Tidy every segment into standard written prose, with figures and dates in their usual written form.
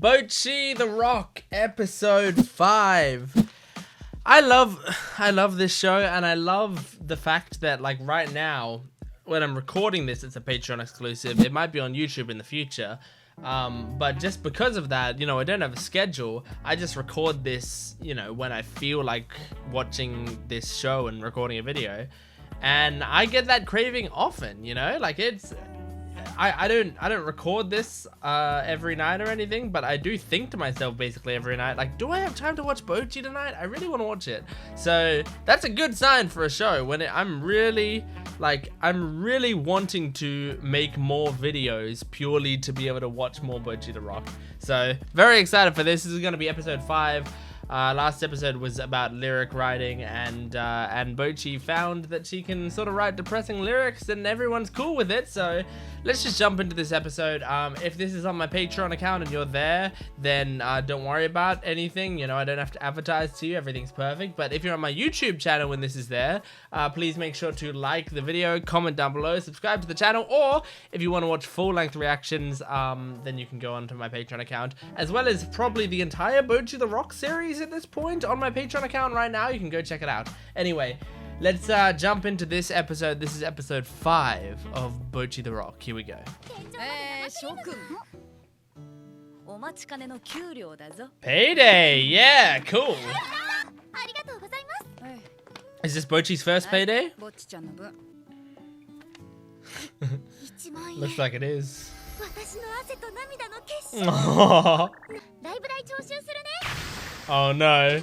Bocchi the Rock, episode 5. I love this show, and I love the fact that, like, right now, when I'm recording this, it's a Patreon exclusive. It might be on YouTube in the future. But just because of that, you know, I don't have a schedule. I just record this, you know, when I feel like watching this show and recording a video. And I get that craving often, you know, like it's... I don't record this every night or anything, but I do think to myself basically every night, like, do I have time to watch Bocchi tonight? I really want to watch it. So that's a good sign for a show when I'm really wanting to make more videos purely to be able to watch more Bocchi the Rock. So very excited for this. This is going to be episode 5. Last episode was about lyric writing, and Bocchi found that she can sort of write depressing lyrics and everyone's cool with it. So let's just jump into this episode. If this is on my Patreon account and you're there, then don't worry about anything. You know, I don't have to advertise to you. Everything's perfect. But if you're on my YouTube channel when this is there, please make sure to like the video, comment down below, subscribe to the channel, or if you want to watch full-length reactions, then you can go onto my Patreon account, as well as probably the entire Bocchi the Rock series at this point on my Patreon account right now. You can go check it out. Anyway, let's jump into this episode. This is episode 5 of Bocchi the Rock. Here we go. Payday! Yeah, cool. Is this Bocchi's first payday? Looks like it is. Oh, oh no.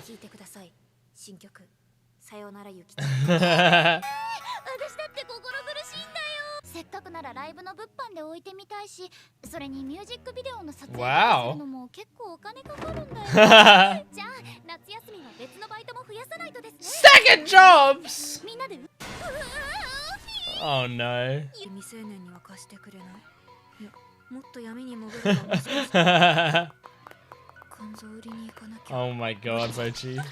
Wow. Second jobs. Oh no. Oh my god, Bocchi.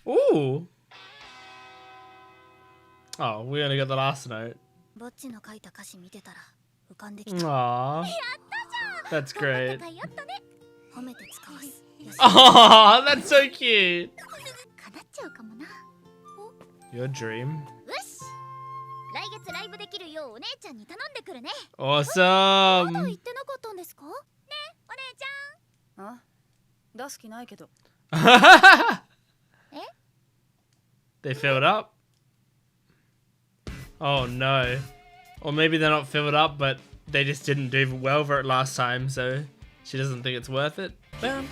Ooh. Oh, we only got the last note. Aww. That's great. Oh, that's so cute. Your dream. Awesome. They filled up? Oh no. Or maybe they're not filled up, but they just didn't do well for it last time, so she doesn't think it's worth it. Aww.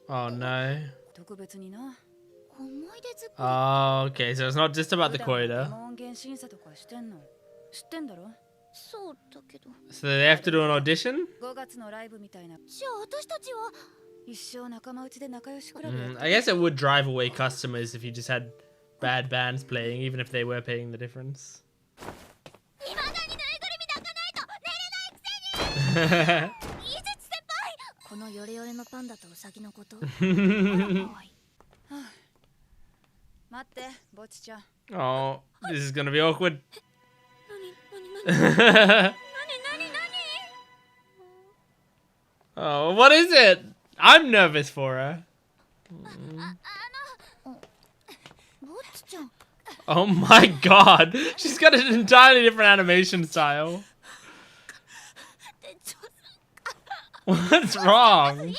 Oh no. Oh, okay, so it's not just about the quota. So they have to do an audition? I guess it would drive away customers if you just had bad bands playing, even if they were paying the difference. Oh, this is gonna be awkward. Oh, what is it? I'm nervous for her. Oh my god, she's got an entirely different animation style. What's wrong?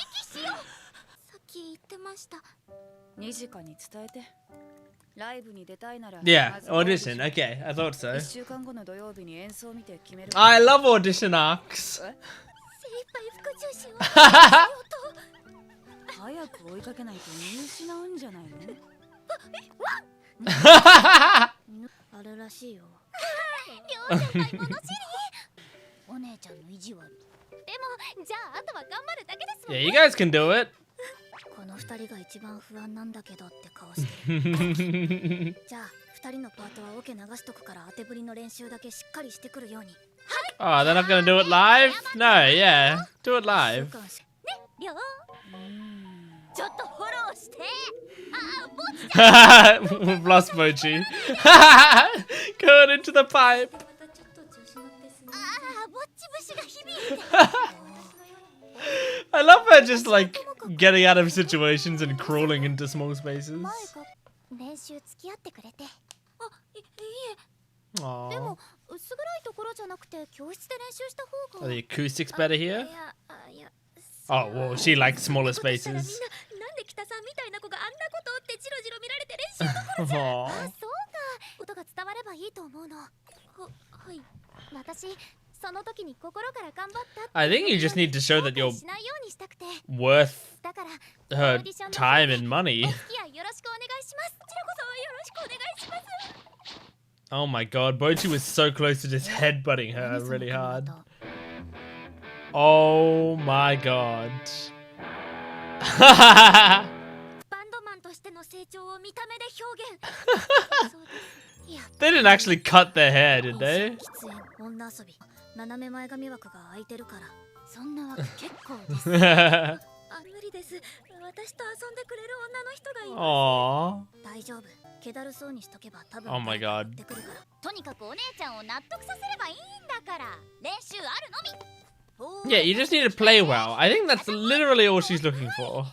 Yeah, audition. Okay, I thought so. I love audition arcs. Yeah, you guys can do it. この2人が一番不安なんだけどって顔してる。じゃあ2人のパートはオケ流しとくから当てぶりの練習だけしっかりしてくるように。Oh, they're not gonna do it live? No, yeah. Do it live. We've lost Bocchi. Going into the pipe. I love her just like getting out of situations and crawling into small spaces. Aww. Are the acoustics better here? Oh, well, she likes smaller spaces. Aww. I think you just need to show that you're worth her time and money. Oh my god, Bocchi was so close to just headbutting her really hard. Oh my god. They didn't actually cut their hair, did they? Aww. Oh my god. Yeah, you just need to play well. I think that's literally all she's looking for.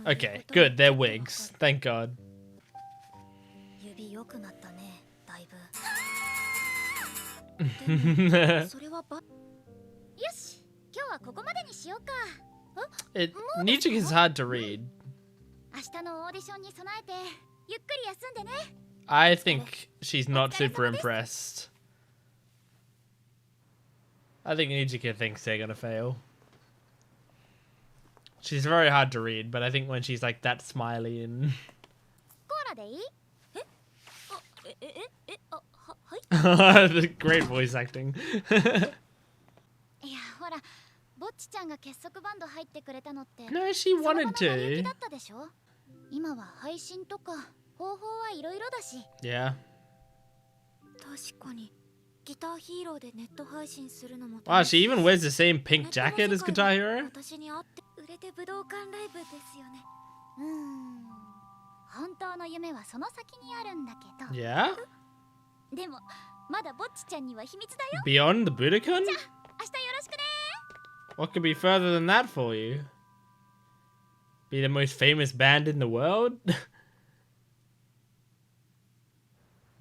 Okay, good. They're wigs. Thank god. Nijika is hard to read. I think she's not super impressed. I think Nijika thinks they're gonna fail. She's very hard to read, but I think when she's like that smiley and great voice acting. No, she wanted to. Yeah. Wow, she even wears the same pink jacket as Guitar Hero? Yeah? Beyond the Budokan? What could be further than that for you? Be the most famous band in the world?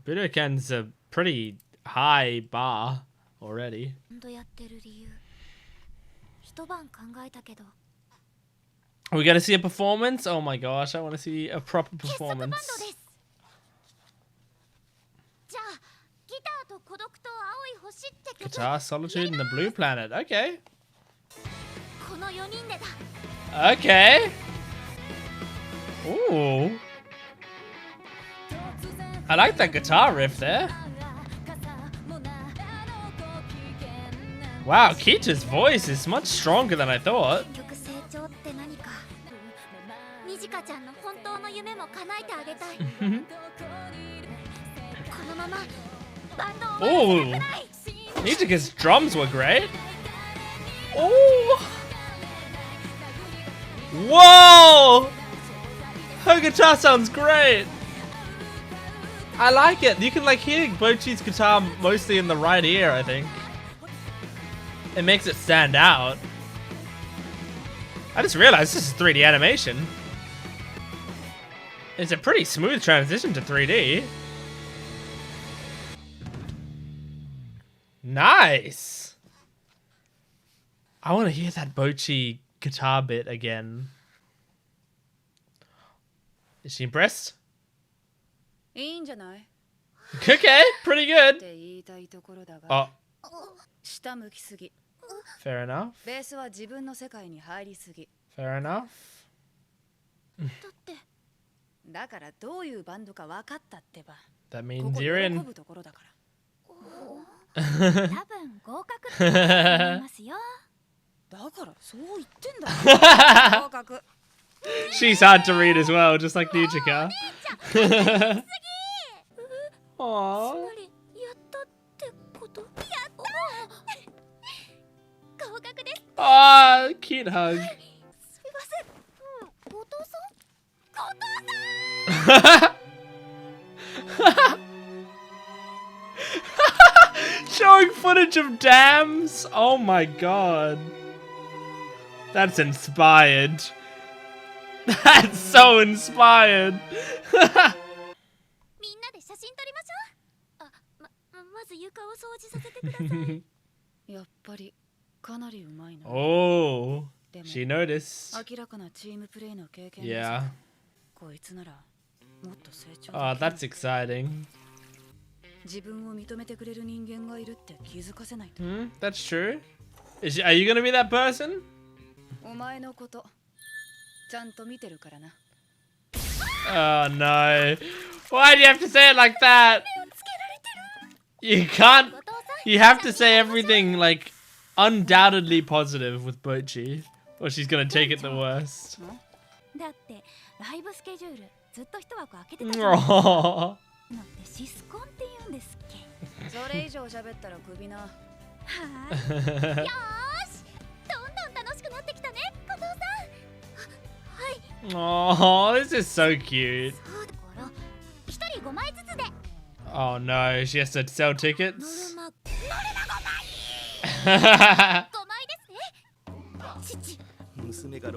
Budokan's a pretty high bar already. Are we gonna see a performance? Oh my gosh, I want to see a proper performance. Guitar, Solitude, and the Blue Planet. Okay. Okay. Ooh. I like that guitar riff there. Wow, Kita's voice is much stronger than I thought. Ooh. Nijika's drums were great. Ooh. Whoa! Her guitar sounds great. I like it. You can like hear Bocchi's guitar mostly in the right ear, I think. It makes it stand out. I just realized this is 3D animation. It's a pretty smooth transition to 3D. Nice. I want to hear that Bocchi guitar bit again. Is she impressed? Okay, pretty good. Oh. Fair enough. Fair enough. That means you're in. She's hard to read as well, just like Nijika. Aww. Oh, cute hug. Showing footage of dams. Oh my god. That's inspired. That's so inspired. Oh, she noticed. Yeah. Oh, that's exciting. That's true. Are you gonna be that person? Oh no. Why do you have to say it like that? You can't. You have to say everything like undoubtedly positive with Bocchi, or she's gonna take it the worst. Aww. Oh, this is so cute. Oh no, she has to sell tickets.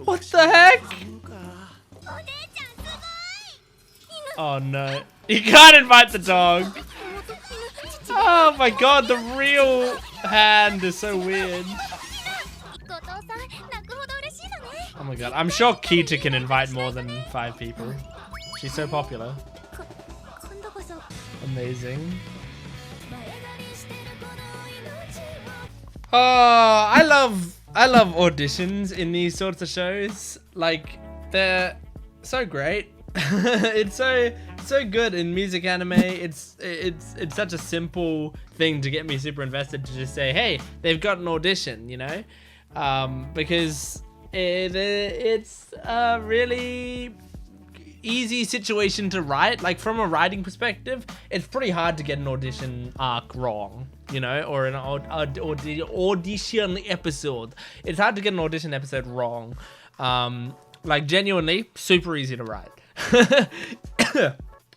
What the heck? Oh no. You can't invite the dog. Oh my god, the real hand is so weird. Oh my god, I'm sure Kita can invite more than 5 people. She's so popular. Amazing. Oh, I love auditions in these sorts of shows. Like, they're so great. It's so good in music anime. It's such a simple thing to get me super invested, to just say, hey, they've got an audition, you know, because it's a really easy situation to write. Like, from a writing perspective, it's pretty hard to get an audition arc wrong, you know, or an audition episode. It's hard to get an audition episode wrong. Like, genuinely super easy to write.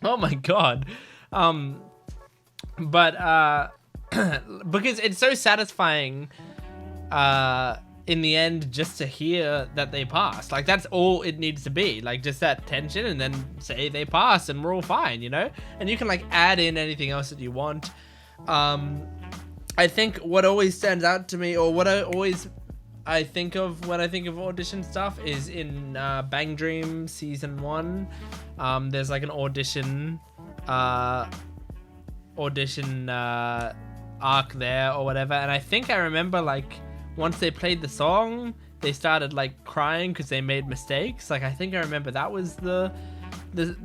Oh my god. But because it's so satisfying in the end just to hear that they passed. Like, that's all it needs to be. Like, just that tension, and then say they passed and we're all fine, you know? And you can like add in anything else that you want. I think what always stands out to me, or what I think of when I think of audition stuff, is in Bang Dream season 1. There's like an audition arc there or whatever, and I think I remember, like, once they played the song, they started like crying because they made mistakes. Like, I think I remember that was the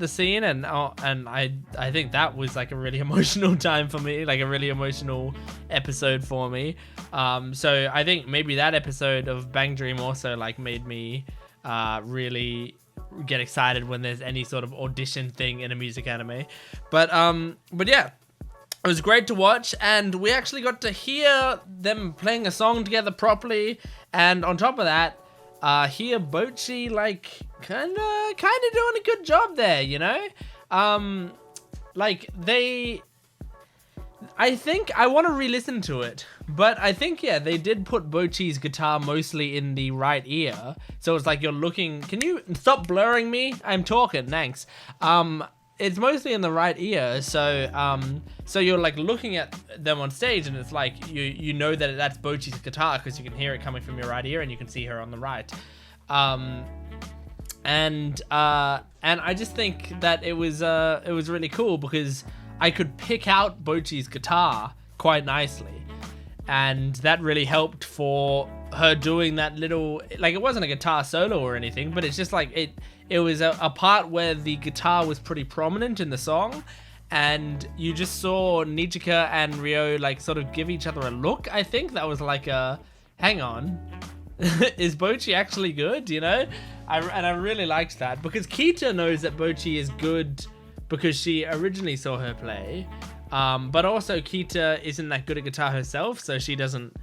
scene, and I think that was like a really emotional time for me, like a really emotional episode for me. So I think maybe that episode of Bang Dream also like made me really get excited when there's any sort of audition thing in a music anime. But yeah, it was great to watch, and we actually got to hear them playing a song together properly, and on top of that, hear Bocchi like kind of doing a good job there, you know? Like, I think I want to re-listen to it, but I think, yeah, they did put Bocchi's guitar mostly in the right ear, so it's like you're looking. Can you stop blurring me? I'm talking, thanks. It's mostly in the right ear, so you're like looking at them on stage, and it's like you know that that's Bocchi's guitar because you can hear it coming from your right ear, and you can see her on the right. And I just think that it was really cool because I could pick out Bocchi's guitar quite nicely, and that really helped for her doing that little, like, it wasn't a guitar solo or anything, but it's just like it was a part where the guitar was pretty prominent in the song, and you just saw Nijika and Ryo like sort of give each other a look. I think that was like a, hang on, is Bocchi actually good, you know? I really liked that, because Kita knows that Bocchi is good because she originally saw her play, but also Kita isn't that good at guitar herself, so she doesn't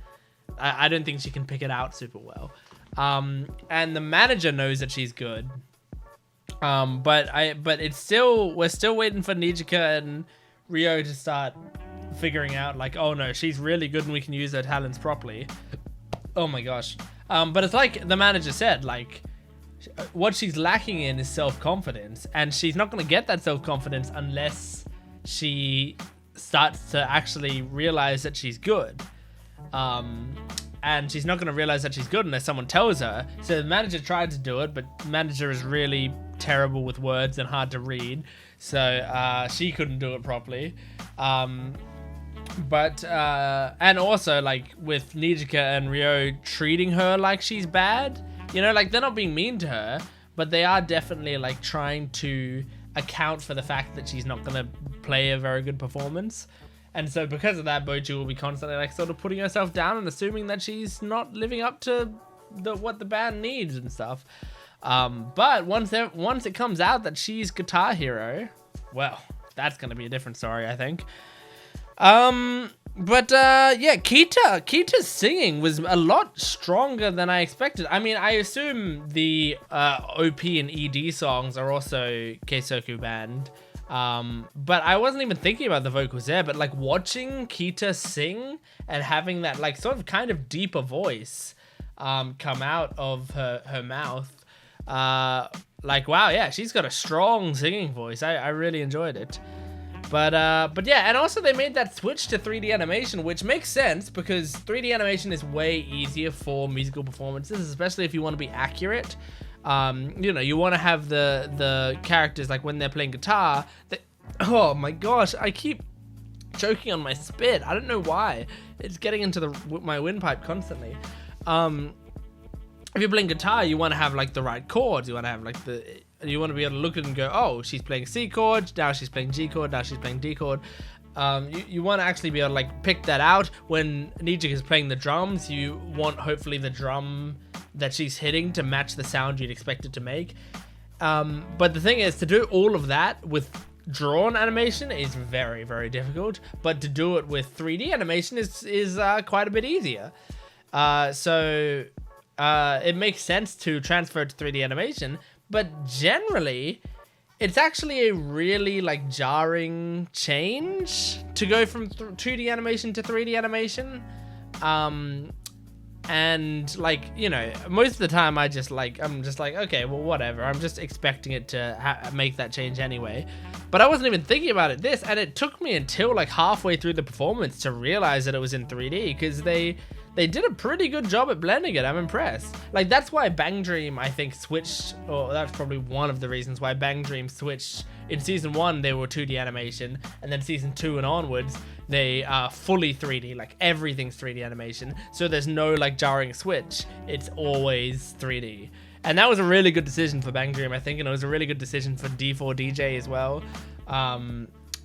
I don't think she can pick it out super well. And the manager knows that she's good. But it's still, we're still waiting for Nijika and Ryo to start figuring out like, oh no, she's really good and we can use her talents properly. Oh my gosh. But it's like the manager said, like, what she's lacking in is self-confidence, and she's not going to get that self-confidence unless she starts to actually realize that she's good. And she's not going to realize that she's good unless someone tells her. So the manager tried to do it, but the manager is really terrible with words and hard to read, so she couldn't do it properly. And also, like, with Nijika and Ryo treating her like she's bad, you know, like, they're not being mean to her, but they are definitely, like, trying to account for the fact that she's not gonna play a very good performance. And so because of that, Bocchi will be constantly, like, sort of putting herself down and assuming that she's not living up to what the band needs and stuff. But once it comes out that she's Guitar Hero, well, that's gonna be a different story, I think. Yeah, Kita's singing was a lot stronger than I expected. I mean, I assume the OP and ED songs are also Kessoku Band. But I wasn't even thinking about the vocals there, but like watching Kita sing and having that like sort of kind of deeper voice come out of her mouth, like, wow, yeah, she's got a strong singing voice. I really enjoyed it. But yeah, and also they made that switch to 3D animation, which makes sense because 3D animation is way easier for musical performances, especially if you want to be accurate. You know, you want to have the characters, like when they're playing guitar, oh my gosh, I keep choking on my spit. I don't know why. It's getting into my windpipe constantly. If you're playing guitar, you want to have like the right chords. You want to have like you want to be able to look at it and go, oh, she's playing C chord, now she's playing G chord, now she's playing D chord. You want to actually be able to like pick that out. When Nijika is playing the drums, you want hopefully the drum that she's hitting to match the sound you'd expect it to make. But the thing is, to do all of that with drawn animation is very, very difficult. But to do it with 3D animation is quite a bit easier. So it makes sense to transfer it to 3D animation. But generally, it's actually a really like jarring change to go from 2D animation to 3D animation. And like, you know, most of the time I'm just like, okay, well, whatever. I'm just expecting it to make that change anyway. But I wasn't even thinking about it and it took me until like halfway through the performance to realize that it was in 3D, because they did a pretty good job at blending it. I'm impressed. Like, that's why Bang Dream, I think, switched, or that's probably one of the reasons why Bang Dream switched. In season 1, they were 2D animation, and then season 2 and onwards, they are fully 3D, like everything's 3D animation. So there's no like jarring switch. It's always 3D. And that was a really good decision for Bang Dream, I think, and it was a really good decision for D4DJ as well.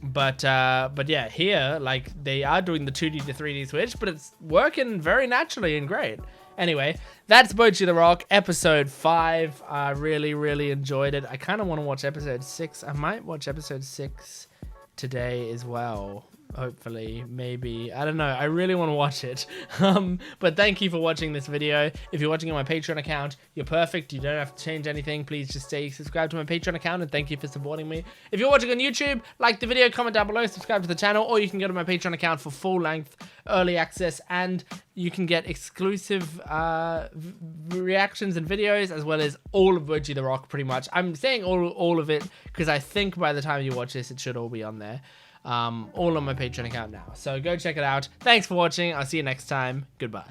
But yeah, here, like, they are doing the 2D to 3D switch, but it's working very naturally and great. Anyway, that's Bocchi the Rock, episode 5. I really, really enjoyed it. I kind of want to watch episode 6. I might watch episode 6 today as well. Hopefully, maybe, I don't know, I really want to watch it. But thank you for watching this video. If you're watching on my Patreon account, you're perfect, you don't have to change anything. Please just stay subscribed to my Patreon account, and thank you for supporting me. If you're watching on YouTube, like the video, comment down below, subscribe to the channel, or you can go to my Patreon account for full length early access, and you can get exclusive reactions and videos, as well as all of Bocchi the Rock, pretty much. I'm saying all of it because I think by the time you watch this, it should all be on there. All on my Patreon account now. So go check it out. Thanks for watching. I'll see you next time. Goodbye.